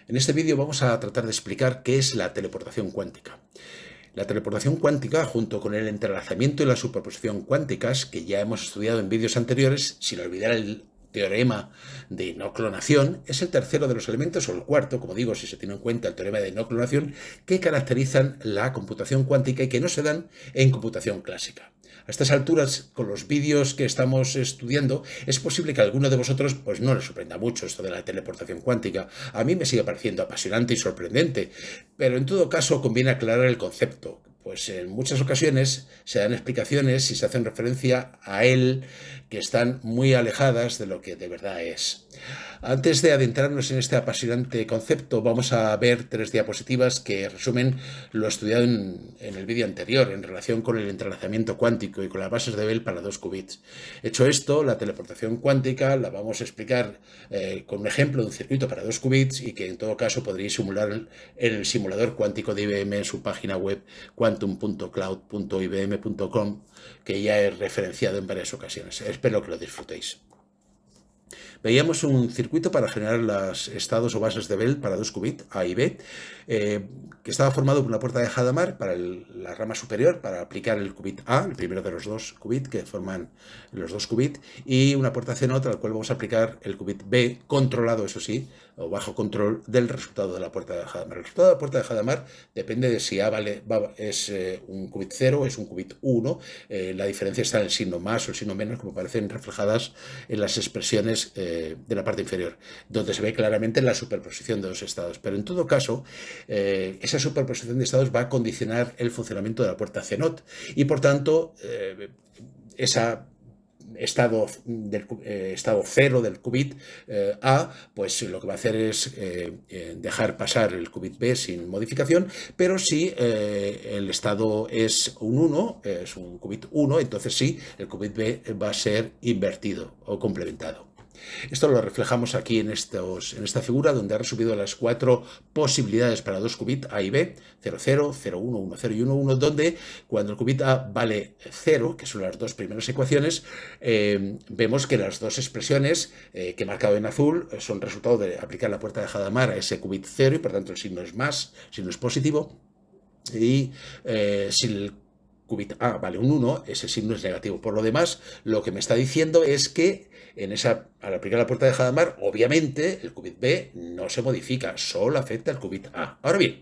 En este vídeo vamos a tratar de explicar qué es la teleportación cuántica. La teleportación cuántica, junto con el entrelazamiento y la superposición cuánticas, que ya hemos estudiado en vídeos anteriores, sin olvidar el teorema de no clonación, es el tercero de los elementos, o el cuarto, como digo, si se tiene en cuenta el teorema de no clonación, que caracterizan la computación cuántica y que no se dan en computación clásica. A estas alturas, con los vídeos que estamos estudiando, es posible que a alguno de vosotros pues, no les sorprenda mucho esto de la teleportación cuántica. A mí me sigue pareciendo apasionante y sorprendente, pero en todo caso conviene aclarar el concepto, pues en muchas ocasiones se dan explicaciones y se hacen referencia a él que están muy alejadas de lo que de verdad es. Antes de adentrarnos en este apasionante concepto, vamos a ver 3 diapositivas que resumen lo estudiado en el vídeo anterior en relación con el entrelazamiento cuántico y con las bases de Bell para 2 qubits. Hecho esto, la teleportación cuántica la vamos a explicar con un ejemplo de un circuito para 2 qubits y que en todo caso podréis simular en el simulador cuántico de IBM en su página web quantum.cloud.ibm.com, que ya he referenciado en varias ocasiones. Espero que lo disfrutéis. Veíamos un circuito para generar los estados o bases de Bell para 2 qubits, A y B, que estaba formado por una puerta de Hadamard para la rama superior, para aplicar el qubit A, el primero de los 2 qubits que forman los 2 qubits, y una puerta CNOT al cual vamos a aplicar el qubit B, controlado, eso sí, o bajo control del resultado de la puerta de Hadamard. El resultado de la puerta de Hadamard depende de si A es un qubit 0 o es un qubit 1. La diferencia está en el signo más o el signo menos, como aparecen reflejadas en las expresiones de la parte inferior, donde se ve claramente la superposición de 2 estados. Pero en todo caso, esa superposición de estados va a condicionar el funcionamiento de la puerta CNOT y por tanto esa estado cero del qubit A, pues lo que va a hacer es dejar pasar el qubit B sin modificación, pero si el estado es un 1, es un qubit 1, entonces sí, el qubit B va a ser invertido o complementado. Esto lo reflejamos aquí en esta figura, donde ha resumido las 4 posibilidades para 2 qubits A y B, 0, 0, 0, 1, 1, 0 y 1, 1, donde cuando el qubit A vale 0, que son las 2 primeras ecuaciones, vemos que las 2 expresiones que he marcado en azul son resultado de aplicar la puerta de Hadamard a ese qubit 0 y por tanto el signo es más, el signo es positivo, y si el qubit A vale un 1, ese signo es negativo. Por lo demás, lo que me está diciendo es que al aplicar la puerta de Hadamard, obviamente el qubit B no se modifica, solo afecta el qubit A. Ahora bien,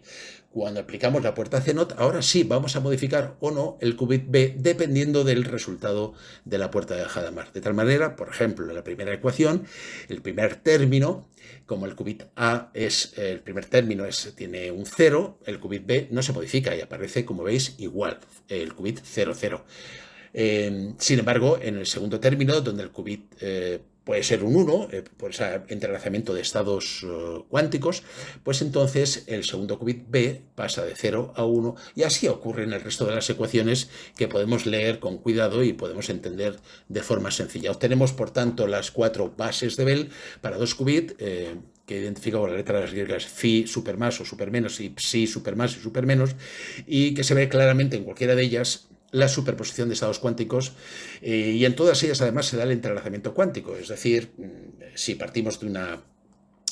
cuando aplicamos la puerta CNOT, ahora sí vamos a modificar o no el qubit B dependiendo del resultado de la puerta de Hadamard. De tal manera, por ejemplo, en la primera ecuación, el primer término, como el qubit A el primer término tiene un 0, el qubit B no se modifica y aparece, como veis, igual, el qubit 0, 0. Sin embargo, en el segundo término, donde el qubit puede ser un 1, por ese entrelazamiento de estados cuánticos, pues entonces el segundo qubit B pasa de 0 a 1 y así ocurre en el resto de las ecuaciones que podemos leer con cuidado y podemos entender de forma sencilla. Obtenemos, por tanto, las 4 bases de Bell para 2 qubits, que identifica con las letras griegas phi supermás o supermenos y psi supermás y supermenos, y que se ve claramente en cualquiera de ellas la superposición de estados cuánticos, y en todas ellas además se da el entrelazamiento cuántico, es decir, si partimos de una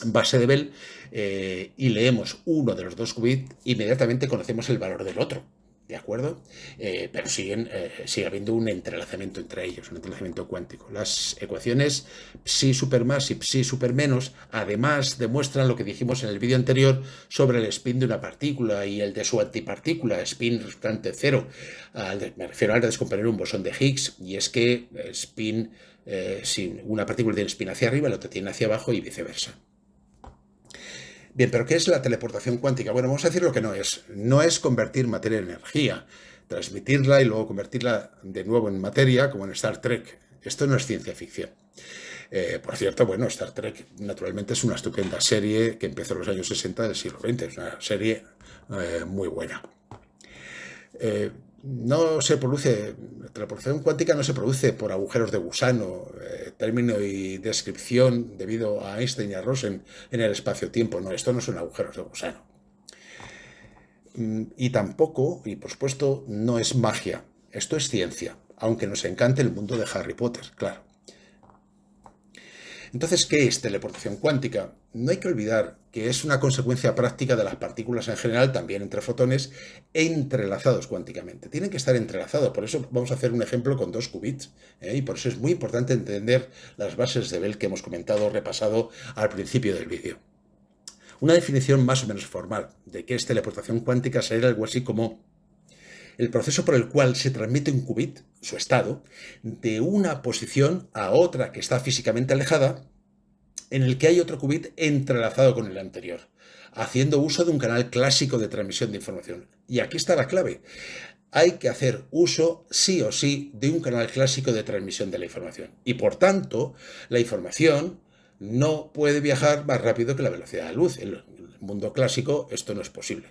base de Bell y leemos uno de los 2 qubits, inmediatamente conocemos el valor del otro, ¿de acuerdo? Pero sigue habiendo un entrelazamiento entre ellos, un entrelazamiento cuántico. Las ecuaciones psi supermás y psi supermenos además demuestran lo que dijimos en el vídeo anterior sobre el spin de una partícula y el de su antipartícula, spin resultante 0. Me refiero al de descomponer un bosón de Higgs, y es que spin, si una partícula tiene spin hacia arriba, la otra tiene hacia abajo y viceversa. Bien, pero ¿qué es la teleportación cuántica? Bueno, vamos a decir lo que no es. No es convertir materia en energía, transmitirla y luego convertirla de nuevo en materia, como en Star Trek. Esto no es ciencia ficción. Por cierto, bueno, Star Trek naturalmente es una estupenda serie que empezó en los años 60 del siglo XX. Es una serie muy buena. No se produce, la teleportación cuántica no se produce por agujeros de gusano, término y descripción debido a Einstein y a Rosen en el espacio-tiempo. No, esto no son agujeros de gusano. Y tampoco, y por supuesto, no es magia. Esto es ciencia, aunque nos encante el mundo de Harry Potter, claro. Entonces, ¿qué es teleportación cuántica? No hay que olvidar que es una consecuencia práctica de las partículas en general, también entre fotones, entrelazados cuánticamente. Tienen que estar entrelazados, por eso vamos a hacer un ejemplo con 2 qubits, y por eso es muy importante entender las bases de Bell que hemos comentado, repasado al principio del vídeo. Una definición más o menos formal de qué es teleportación cuántica sería algo así como el proceso por el cual se transmite un qubit, su estado, de una posición a otra que está físicamente alejada, en el que hay otro qubit entrelazado con el anterior, haciendo uso de un canal clásico de transmisión de información. Y aquí está la clave. Hay que hacer uso, sí o sí, de un canal clásico de transmisión de la información. Y por tanto, la información no puede viajar más rápido que la velocidad de la luz. En el mundo clásico esto no es posible.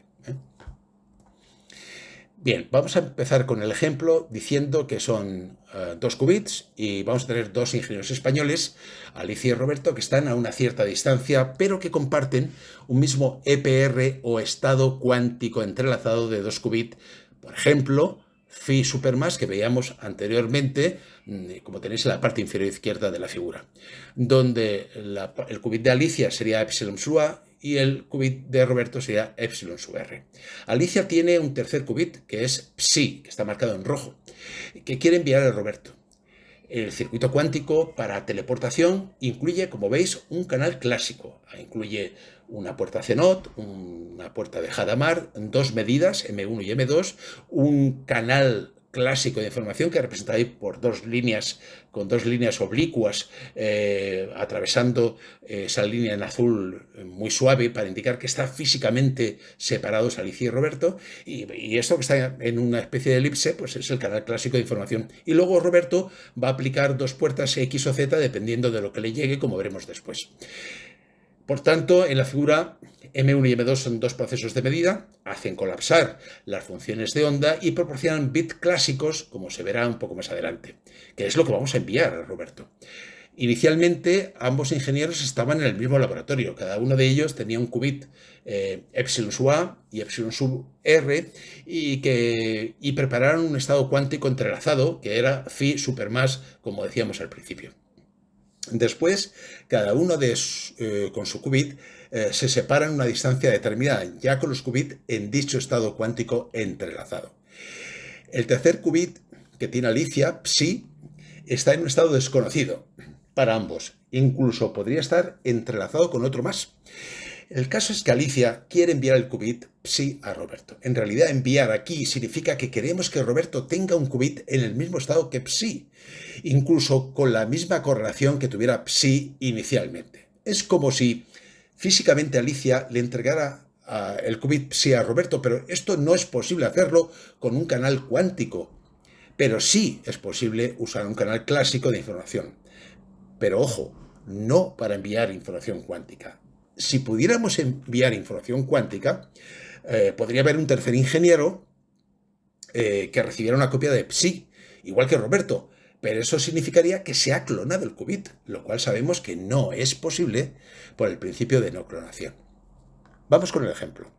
Bien, vamos a empezar con el ejemplo diciendo que son 2 qubits y vamos a tener 2 ingenieros españoles, Alicia y Roberto, que están a una cierta distancia, pero que comparten un mismo EPR o estado cuántico entrelazado de 2 qubits. Por ejemplo, phi supermás, que veíamos anteriormente, como tenéis en la parte inferior izquierda de la figura, donde el qubit de Alicia sería epsilon sub a y el qubit de Roberto sería epsilon sub r. Alicia tiene un tercer qubit, que es psi, que está marcado en rojo, que quiere enviar a Roberto. El circuito cuántico para teleportación incluye, como veis, un canal clásico. Incluye una puerta CNOT, una puerta de Hadamard, 2 medidas, M1 y M2, un canal clásico de información que representa ahí por 2 líneas, con 2 líneas oblicuas, atravesando esa línea en azul muy suave para indicar que están físicamente separados Alicia y Roberto, y esto que está en una especie de elipse, pues es el canal clásico de información. Y luego Roberto va a aplicar 2 puertas X o Z dependiendo de lo que le llegue, como veremos después. Por tanto, en la figura M1 y M2 son 2 procesos de medida, hacen colapsar las funciones de onda y proporcionan bits clásicos, como se verá un poco más adelante, que es lo que vamos a enviar a Roberto. Inicialmente, ambos ingenieros estaban en el mismo laboratorio, cada uno de ellos tenía un qubit epsilon sub a y epsilon sub r y prepararon un estado cuántico entrelazado que era phi supermás, como decíamos al principio. Después, cada uno con su qubit se separa en una distancia determinada, ya con los qubits en dicho estado cuántico entrelazado. El tercer qubit que tiene Alicia, psi, está en un estado desconocido para ambos. Incluso podría estar entrelazado con otro más. El caso es que Alicia quiere enviar el qubit psi a Roberto. En realidad, enviar aquí significa que queremos que Roberto tenga un qubit en el mismo estado que psi, incluso con la misma correlación que tuviera psi inicialmente. Es como si físicamente Alicia le entregara el qubit psi a Roberto, pero esto no es posible hacerlo con un canal cuántico. Pero sí es posible usar un canal clásico de información. Pero ojo, no para enviar información cuántica. Si pudiéramos enviar información cuántica, podría haber un tercer ingeniero que recibiera una copia de psi, igual que Roberto, pero eso significaría que se ha clonado el qubit, lo cual sabemos que no es posible por el principio de no clonación. Vamos con el ejemplo.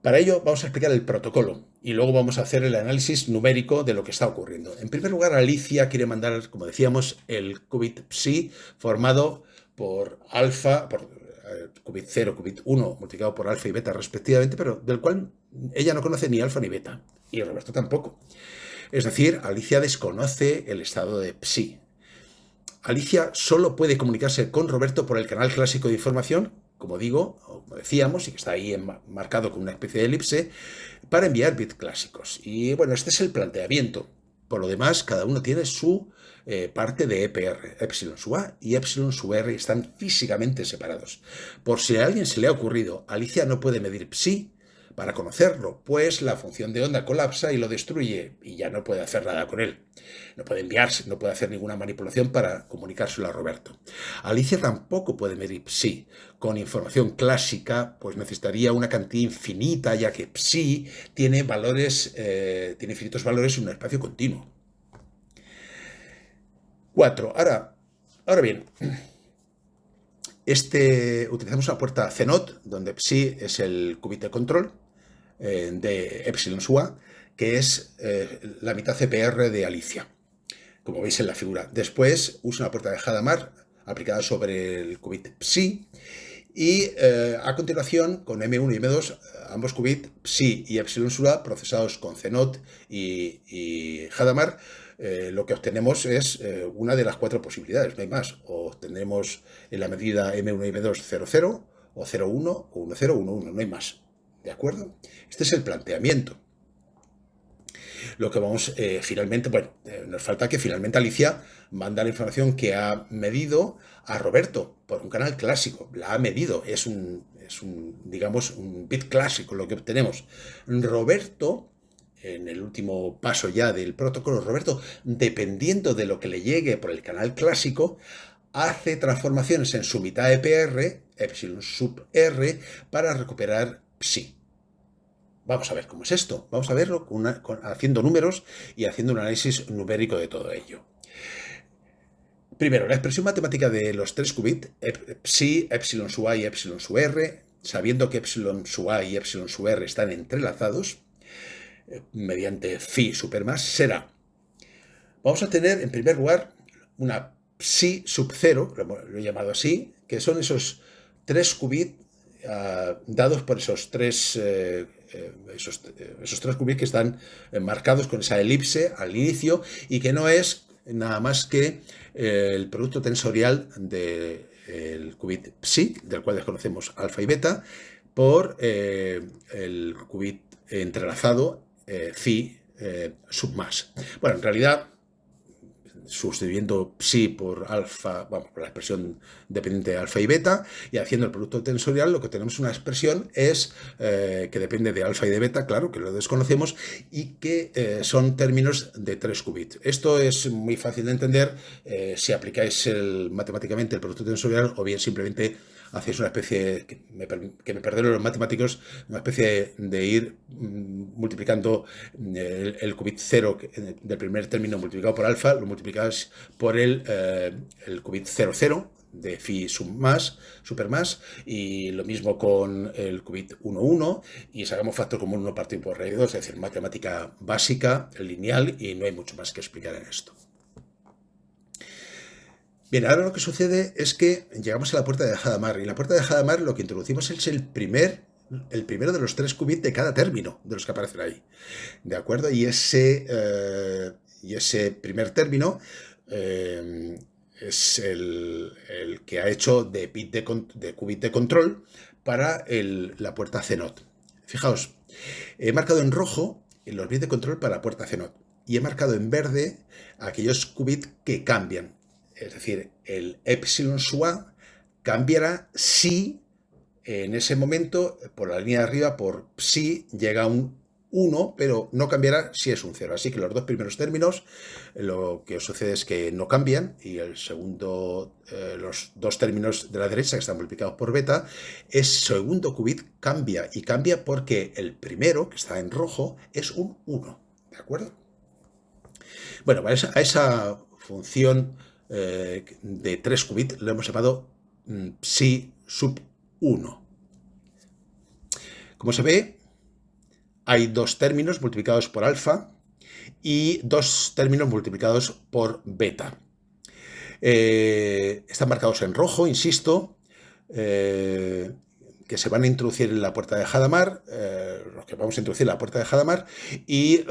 Para ello vamos a explicar el protocolo y luego vamos a hacer el análisis numérico de lo que está ocurriendo. En primer lugar, Alicia quiere mandar, como decíamos, el qubit psi formado por alfa, por qubit 0, qubit 1, multiplicado por alfa y beta respectivamente, pero del cual ella no conoce ni alfa ni beta, y Roberto tampoco. Es decir, Alicia desconoce el estado de psi. Alicia solo puede comunicarse con Roberto por el canal clásico de información, como digo, como decíamos, y que está ahí marcado con una especie de elipse, para enviar bits clásicos. Y bueno, este es el planteamiento. Por lo demás, cada uno tiene su parte de EPR, epsilon sub a y epsilon sub r, están físicamente separados. Por si a alguien se le ha ocurrido, Alicia no puede medir psi para conocerlo, pues la función de onda colapsa y lo destruye y ya no puede hacer nada con él. No puede enviarse, no puede hacer ninguna manipulación para comunicárselo a Roberto. Alicia tampoco puede medir psi. Con información clásica, pues necesitaría una cantidad infinita, ya que psi tiene valores, tiene infinitos valores en un espacio continuo. 4. Ahora bien, utilizamos una puerta CNOT, donde psi es el qubit de control de epsilon sub a, que es la mitad CPR de Alicia. como veis en la figura. Después uso una puerta de Hadamard aplicada sobre el qubit psi, y a continuación, con M1 y M2, ambos qubits psi y epsilon sub A procesados con CNOT y Hadamard, lo que obtenemos es una de las 4 posibilidades, no hay más. O obtendremos en la medida M1 y M2 0, 0, o 0, 1, o 1, 0, 1, 1, no hay más. ¿De acuerdo? Este es el planteamiento. Lo que vamos finalmente, bueno, nos falta que finalmente Alicia manda la información que ha medido a Roberto por un canal clásico. La ha medido, es un digamos, un bit clásico lo que obtenemos. Roberto, en el último paso ya del protocolo, Roberto, dependiendo de lo que le llegue por el canal clásico, hace transformaciones en su mitad de PR, epsilon sub R, para recuperar psi. Vamos a ver cómo es esto. Vamos a verlo haciendo números y haciendo un análisis numérico de todo ello. Primero, la expresión matemática de los 3 qubits, psi, epsilon sub A y epsilon sub R, sabiendo que epsilon sub A y epsilon sub R están entrelazados mediante phi supermás, será, vamos a tener en primer lugar una psi sub 0, lo he llamado así, que son esos 3 qubits dados por esos tres qubits que están marcados con esa elipse al inicio, y que no es nada más que el producto tensorial del qubit psi, del cual desconocemos alfa y beta, por el qubit entrelazado phi submás. Bueno, en realidad, sustituyendo psi por alfa, vamos, por la expresión dependiente de alfa y beta, y haciendo el producto tensorial, lo que tenemos una expresión es que depende de alfa y de beta, claro, que lo desconocemos, y que son términos de 3 qubits. Esto es muy fácil de entender si aplicáis matemáticamente el producto tensorial, o bien simplemente hacéis una especie, que me perdonen los matemáticos, una especie de ir multiplicando el qubit 0 del primer término multiplicado por alfa, lo multiplicáis por el qubit 0, 0 de phi supermás, y lo mismo con el qubit 1, 1, y sacamos factor común 1 partido por raíz 2, es decir, matemática básica, lineal, y no hay mucho más que explicar en esto. Bien, ahora lo que sucede es que llegamos a la puerta de Hadamard, y en la puerta de Hadamard lo que introducimos es el primero de los 3 qubits de cada término de los que aparecen ahí, ¿de acuerdo? Y ese primer término es el que ha hecho de qubit de control para la puerta CNOT. Fijaos, he marcado en rojo los bits de control para la puerta CNOT, y he marcado en verde aquellos qubits que cambian. Es decir, el epsilon sub A cambiará si en ese momento, por la línea de arriba, por psi, llega a un 1, pero no cambiará si es un 0. Así que los 2 primeros términos, lo que sucede es que no cambian, y el segundo, los 2 términos de la derecha, que están multiplicados por beta, ese segundo qubit cambia, y cambia porque el primero, que está en rojo, es un 1. ¿De acuerdo? Bueno, a esa función de 3 qubits lo hemos llamado psi sub 1. Como se ve, hay 2 términos multiplicados por alfa y 2 términos multiplicados por beta. Están marcados en rojo, insisto, que se van a introducir en la puerta de Hadamard, los que vamos a introducir en la puerta de Hadamard, y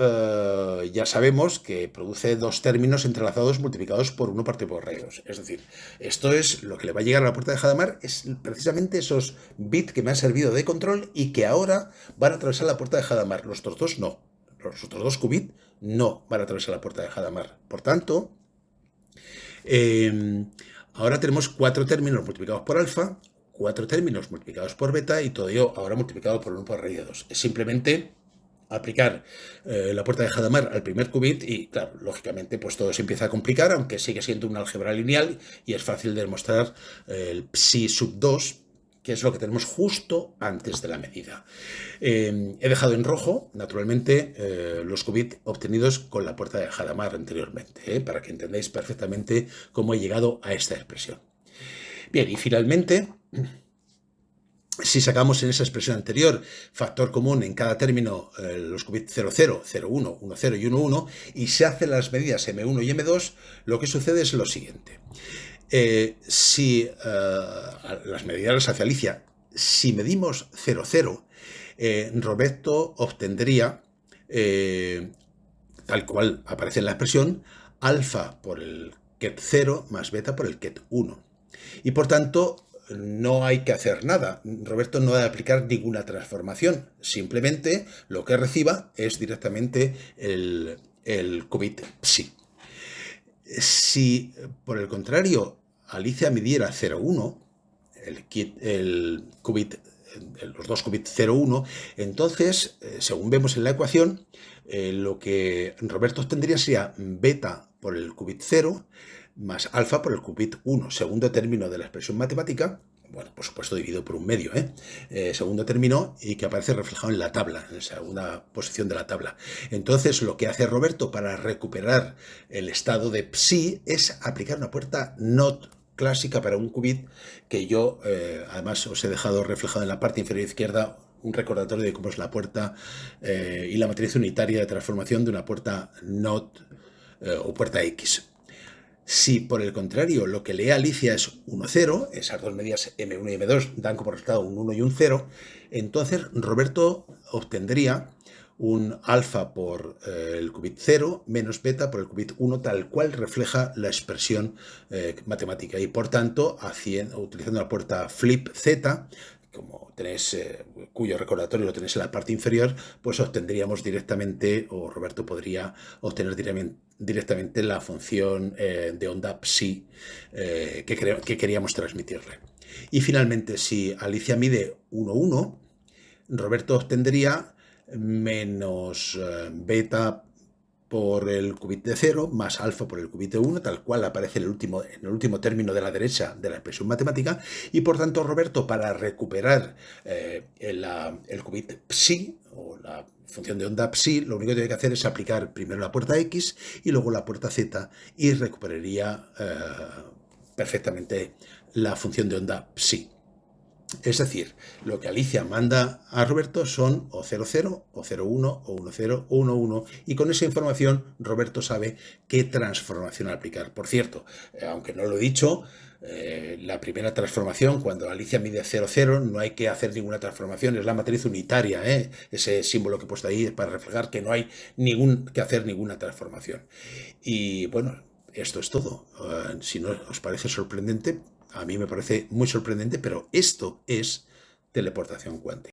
ya sabemos que produce 2 términos entrelazados multiplicados por 1 partido por raíz 2. Es decir, esto es lo que le va a llegar a la puerta de Hadamard, es precisamente esos bits que me han servido de control y que ahora van a atravesar la puerta de Hadamard. Los otros 2 no. Los otros 2 qubits no van a atravesar la puerta de Hadamard. Por tanto, ahora tenemos 4 términos multiplicados por alfa, 4 términos multiplicados por beta, y todo ello ahora multiplicado por 1 por raíz de 2. Es simplemente aplicar la puerta de Hadamard al primer qubit, y claro, lógicamente pues todo se empieza a complicar, aunque sigue siendo una álgebra lineal y es fácil de demostrar el psi sub 2, que es lo que tenemos justo antes de la medida. He dejado en rojo, naturalmente, los qubits obtenidos con la puerta de Hadamard anteriormente, para que entendáis perfectamente cómo he llegado a esta expresión. Bien, y finalmente Si sacamos en esa expresión anterior factor común en cada término, los qubits 00, 01, 10 y 11, y se hacen las medidas M1 y M2, lo que sucede es lo siguiente. Si las medidas las hace Alicia, si medimos 00, Roberto obtendría, tal cual aparece en la expresión, alfa por el ket 0 más beta por el ket 1. Y por tanto, no hay que hacer nada. Roberto no ha de aplicar ninguna transformación. Simplemente lo que reciba es directamente el qubit psi. Si, por el contrario, Alicia midiera 0,1, el qubit, los dos qubits 0,1, entonces, según vemos en la ecuación, lo que Roberto obtendría sería beta por el qubit 0 más alfa por el qubit 1, segundo término de la expresión matemática, bueno, por supuesto dividido por un medio, segundo término, y que aparece reflejado en la tabla, en la segunda posición de la tabla. Entonces, lo que hace Roberto para recuperar el estado de psi es aplicar una puerta NOT clásica para un qubit, que yo, además, os he dejado reflejado en la parte inferior izquierda un recordatorio de cómo es la puerta y la matriz unitaria de transformación de una puerta NOT o puerta X. Si, por el contrario, lo que lee Alicia es 1, 0, esas dos medidas M1 y M2 dan como resultado un 1 y un 0, entonces Roberto obtendría un alfa por el qubit 0 menos beta por el qubit 1, tal cual refleja la expresión matemática. Y por tanto, utilizando la puerta flip Z, como tenéis, cuyo recordatorio lo tenéis en la parte inferior, pues obtendríamos directamente, o Roberto podría obtener directamente la función de onda psi que queríamos transmitirle. Y finalmente, si Alicia mide 1,1, Roberto obtendría menos beta por el qubit de 0 más alfa por el qubit de 1, tal cual aparece en el último término de la derecha de la expresión matemática, y por tanto Roberto, para recuperar el qubit psi, o la función de onda psi, lo único que tiene que hacer es aplicar primero la puerta X y luego la puerta Z, y recuperaría perfectamente la función de onda psi. Es decir, lo que Alicia manda a Roberto son o 00, o 01, o 10, o 11, y con esa información Roberto sabe qué transformación aplicar. Por cierto, aunque no lo he dicho, la primera transformación, cuando Alicia mide 00, no hay que hacer ninguna transformación, es la matriz unitaria, ese símbolo que he puesto ahí es para reflejar que no hay que hacer ninguna transformación. Y bueno, esto es todo. Si no os parece sorprendente, a mí me parece muy sorprendente, pero esto es teleportación cuántica.